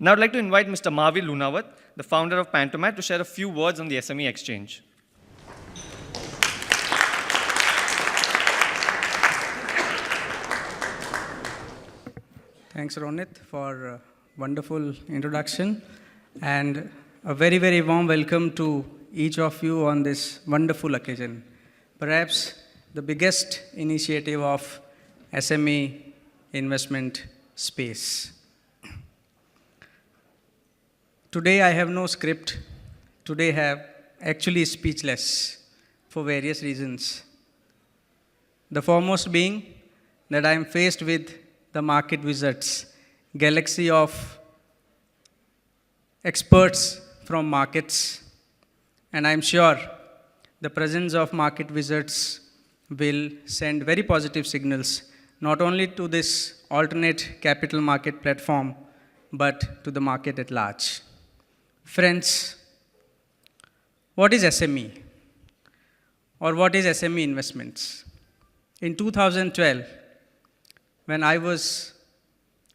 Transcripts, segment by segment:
Now I'd like to invite Mr. Mahavir, the founder of Pantomat, to share a few words on the SME exchange. Thanks, Ronit, for a wonderful introduction, and a very, very warm welcome to each of you on this wonderful occasion. Perhaps the biggest initiative of SME investment space. Today I have no script. Today I have actually speechless for various reasons. The foremost being that I am faced with the market wizards, galaxy of experts from markets, and I'm sure the presence of market wizards will send very positive signals, not only to this alternate capital market platform, but to the market at large. Friends, what is SME? Or what is SME investments? In 2012, when I was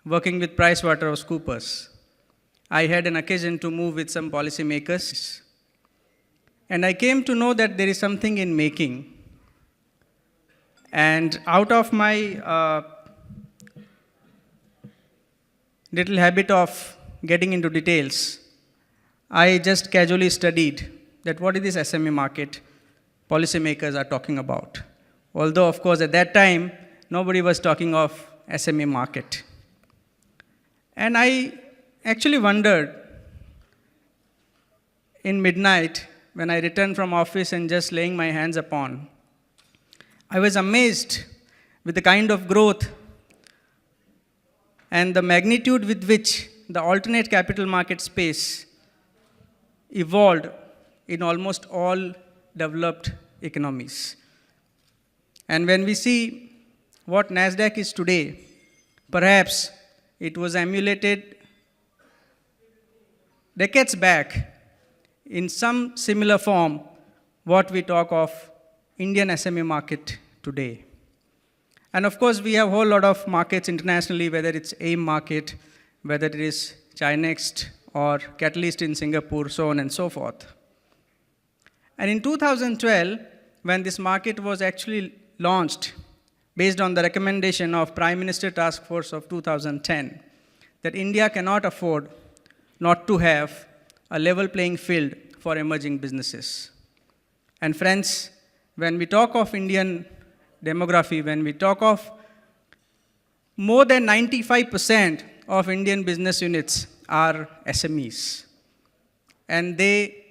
working with PricewaterhouseCoopers, I had an occasion to move with some policymakers, and I came to know that there is something in making. And out of my little habit of getting into details, I just casually studied that what is this SME market policymakers are talking about. Although, of course, at that time, nobody was talking of SME market. And I actually wondered in midnight when I returned from office and just laying my hands upon, I was amazed with the kind of growth and the magnitude with which the alternate capital market space evolved in almost all developed economies. And when we see what NASDAQ is today, perhaps it was emulated decades back in some similar form what we talk of Indian SME market today. And of course, we have a whole lot of markets internationally, whether it's AIM market, whether it is Chinext or Catalyst in Singapore, so on and so forth. And in 2012, when this market was actually launched, based on the recommendation of Prime Minister Task Force of 2010, that India cannot afford not to have a level playing field for emerging businesses. And friends, when we talk of Indian demography, when we talk of more than 95% of Indian business units are SMEs, and they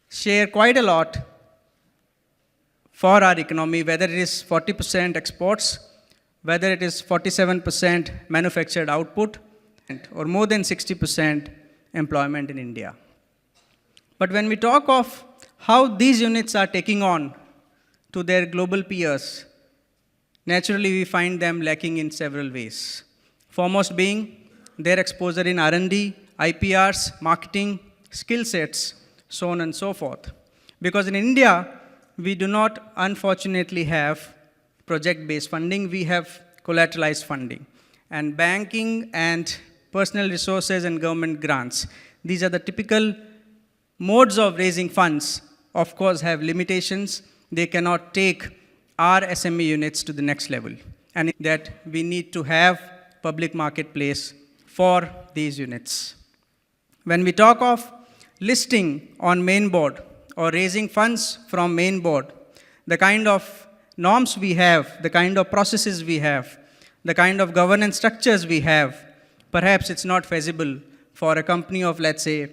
share quite a lot for our economy, whether it is 40% exports, whether it is 47% manufactured output, or more than 60% employment in India. But when we talk of how these units are taking on to their global peers, naturally we find them lacking in several ways. Foremost being their exposure in R&D, IPRs, marketing, skill sets, so on and so forth. Because in India, we do not unfortunately have project-based funding, we have collateralized funding. And banking and personal resources and government grants, these are the typical modes of raising funds, of course have limitations. They cannot take our SME units to the next level. And that we need to have public marketplace for these units. When we talk of listing on main board or raising funds from main board, the kind of norms we have, the kind of processes we have, the kind of governance structures we have, perhaps it's not feasible for a company of, let's say,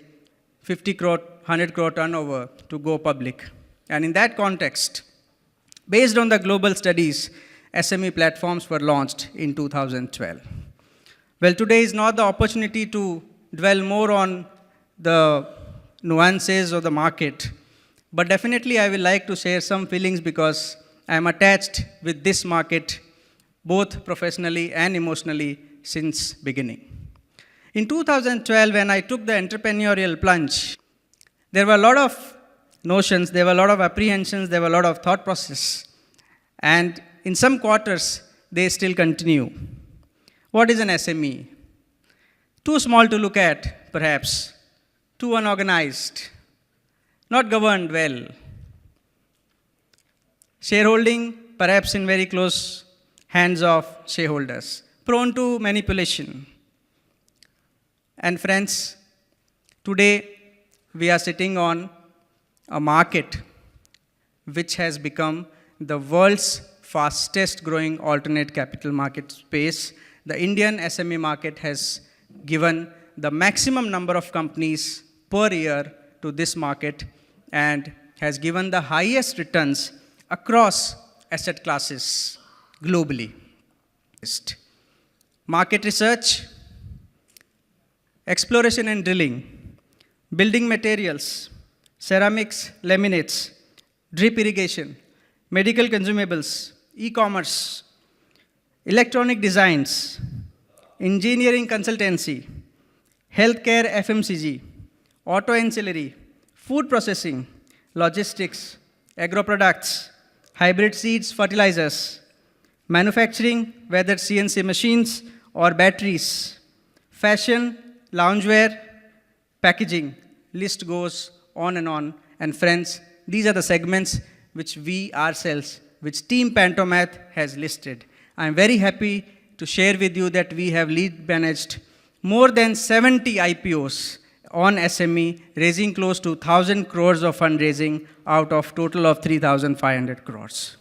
50 crore, 100 crore turnover to go public. And in that context, based on the global studies, SME platforms were launched in 2012. Well, today is not the opportunity to dwell more on the nuances of the market, but definitely I would like to share some feelings because I am attached with this market both professionally and emotionally since beginning. In 2012, when I took the entrepreneurial plunge, there were a lot of notions, there were a lot of apprehensions, there were a lot of thought process. And in some quarters, they still continue. What is an SME? Too small to look at, perhaps. Too unorganized. Not governed well. Shareholding, perhaps in very close hands of shareholders. Prone to manipulation. And friends, today we are sitting on a market which has become the world's fastest growing alternate capital market space. The Indian SME market has given the maximum number of companies per year to this market and has given the highest returns across asset classes globally. Market research, exploration and drilling, building materials, ceramics, laminates, drip irrigation, medical consumables, e-commerce, electronic designs, engineering consultancy, healthcare FMCG, auto ancillary, food processing, logistics, agro products, hybrid seeds, fertilizers, manufacturing, whether CNC machines or batteries, fashion, loungewear, packaging, list goes on and on. And friends, these are the segments which we ourselves, which Team Pantomath has listed. I'm very happy to share with you that we have lead managed more than 70 IPOs on SME, raising close to 1,000 crores of fundraising out of total of 3,500 crores.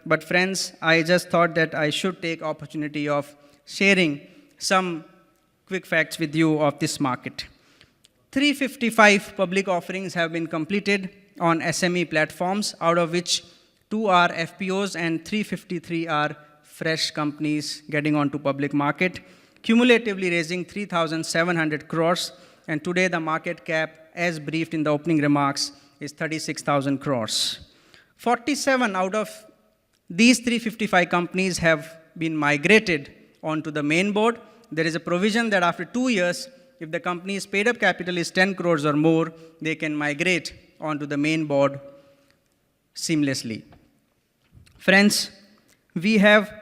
But friends, I just thought that I should take opportunity of sharing some quick facts with you of this market. 355 public offerings have been completed on SME platforms, out of which 2 are FPOs and 353 are fresh companies getting onto public market, cumulatively raising 3,700 crores, and today the market cap, as briefed in the opening remarks, is 36,000 crores. 47 out of these 355 companies have been migrated onto the main board. There is a provision that after 2 years, if the company's paid up capital is 10 crores or more, they can migrate onto the main board seamlessly. Friends, we have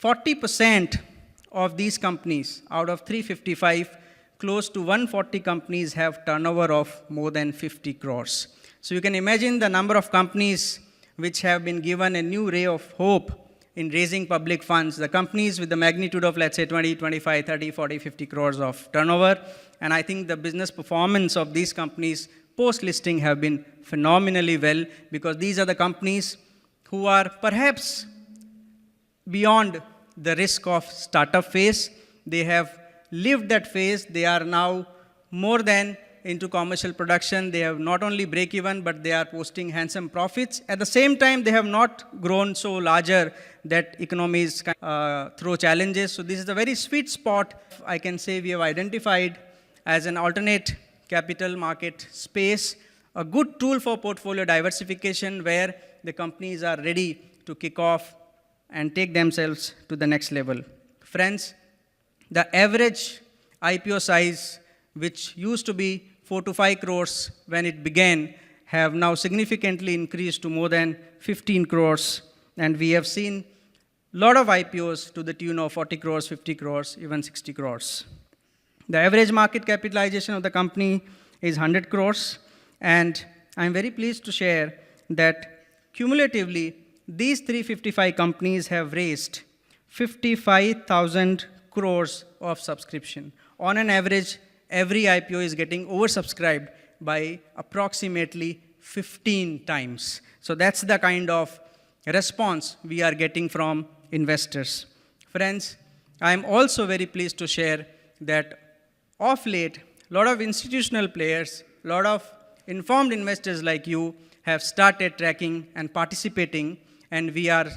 40% of these companies out of 355, close to 140 companies have turnover of more than 50 crores. So you can imagine the number of companies which have been given a new ray of hope in raising public funds, the companies with the magnitude of, let's say, 20, 25, 30, 40, 50 crores of turnover. And I think the business performance of these companies post-listing have been phenomenally well, because these are the companies who are perhaps beyond the risk of startup phase. They have lived that phase. They are now more than into commercial production. They have not only break even, but they are posting handsome profits. At the same time, they have not grown so larger that economies throw challenges. So this is a very sweet spot, I can say, we have identified as an alternate capital market space, a good tool for portfolio diversification where the companies are ready to kick off and take themselves to the next level. Friends, the average IPO size, which used to be 4 to 5 crores when it began, have now significantly increased to more than 15 crores. And we have seen a lot of IPOs to the tune of 40 crores, 50 crores, even 60 crores. The average market capitalization of the company is 100 crores. And I'm very pleased to share that cumulatively, these 355 companies have raised 55,000 crores of subscription. On an average, every IPO is getting oversubscribed by approximately 15 times. So that's the kind of response we are getting from investors. Friends, I'm also very pleased to share that of late, a lot of institutional players, a lot of informed investors like you have started tracking and participating, and we are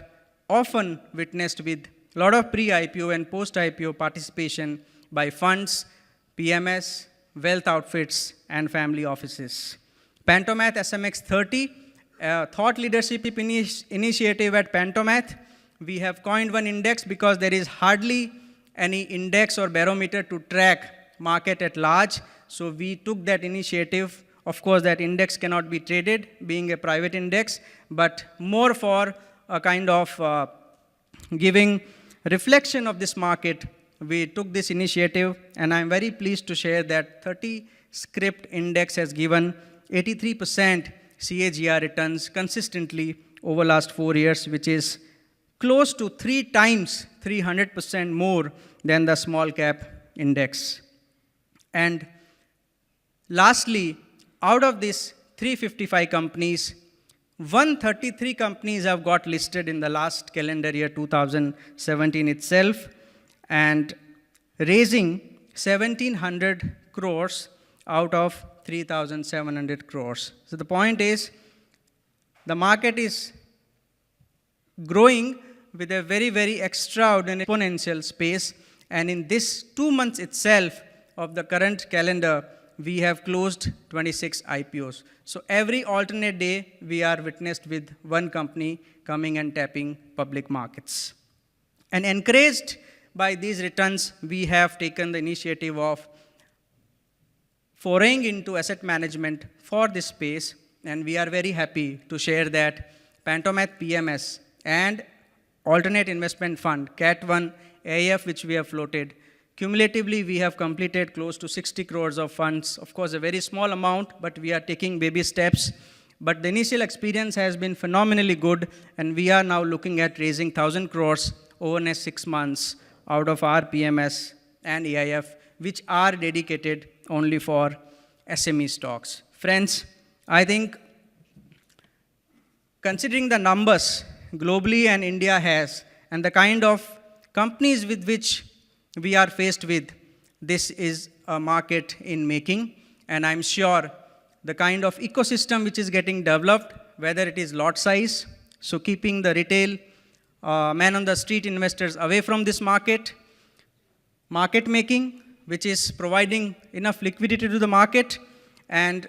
often witnessed with a lot of pre-IPO and post-IPO participation by funds, PMS, wealth outfits, and family offices. Pantomath SMX 30, thought leadership initiative at Pantomath. We have coined one index because there is hardly any index or barometer to track market at large. So we took that initiative. Of course, that index cannot be traded, being a private index, but more for a kind of giving reflection of this market, we took this initiative, and I'm very pleased to share that 30 script index has given 83% CAGR returns consistently over last 4 years, which is close to 3 times, 300% more than the small cap index. And lastly, out of these 355 companies, 133 companies have got listed in the last calendar year 2017 itself, and raising 1,700 crores out of 3,700 crores. So the point is, the market is growing with a very, very extraordinary exponential space, and in this 2 months itself of the current calendar, we have closed 26 IPOs. So every alternate day, we are witnessed with one company coming and tapping public markets. And encouraged by these returns, we have taken the initiative of foraying into asset management for this space, and we are very happy to share that Pantomath PMS and Alternate Investment Fund, CAT1 AIF, which we have floated, cumulatively, we have completed close to 60 crores of funds. Of course, a very small amount, but we are taking baby steps. But the initial experience has been phenomenally good, and we are now looking at raising 1,000 crores over the next 6 months out of our PMS and AIF, which are dedicated only for SME stocks. Friends, I think considering the numbers globally and India has, and the kind of companies with which we are faced with, this is a market in making, and I'm sure the kind of ecosystem which is getting developed, whether it is lot size, so keeping the retail man on the street investors away from this market making, which is providing enough liquidity to the market. And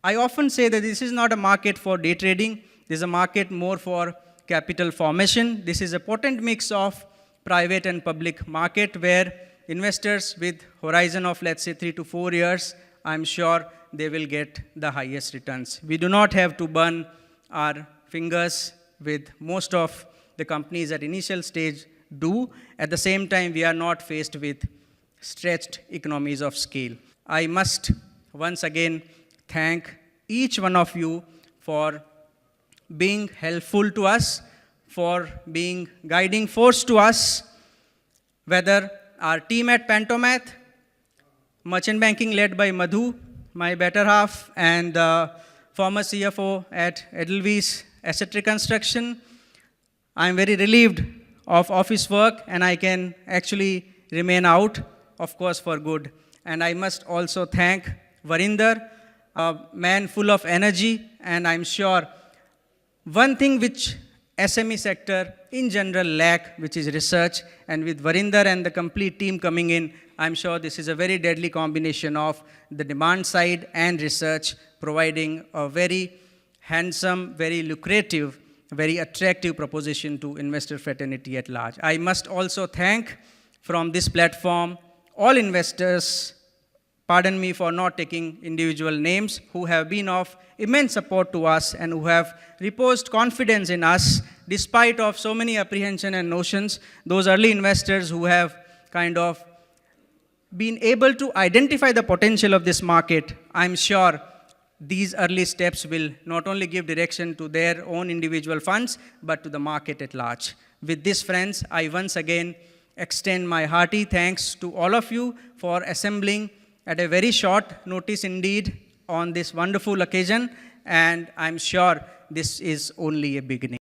I often say that this is not a market for day trading, this is a market more for capital formation. This is a potent mix of private and public market where investors with horizon of, let's say, 3 to 4 years, I'm sure they will get the highest returns. We do not have to burn our fingers with most of the companies at initial stage do. At the same time, we are not faced with stretched economies of scale. I must once again thank each one of you for being helpful to us, for being guiding force to us, whether our team at Pantomath, merchant banking led by Madhu, my better half, and former CFO at Edelweiss Asset Reconstruction. I'm very relieved of office work, and I can actually remain out, of course, for good. And I must also thank Varinder, a man full of energy, and I'm sure one thing which SME sector in general lack, which is research, and with Varinder and the complete team coming in, I'm sure this is a very deadly combination of the demand side and research, providing a very handsome, very lucrative, very attractive proposition to investor fraternity at large. I must also thank from this platform all investors, pardon me for not taking individual names, who have been of immense support to us and who have reposed confidence in us despite of so many apprehension and notions. Those early investors who have kind of been able to identify the potential of this market, I'm sure these early steps will not only give direction to their own individual funds, but to the market at large. With this, friends, I once again extend my hearty thanks to all of you for assembling at a very short notice indeed on this wonderful occasion, and I'm sure this is only a beginning.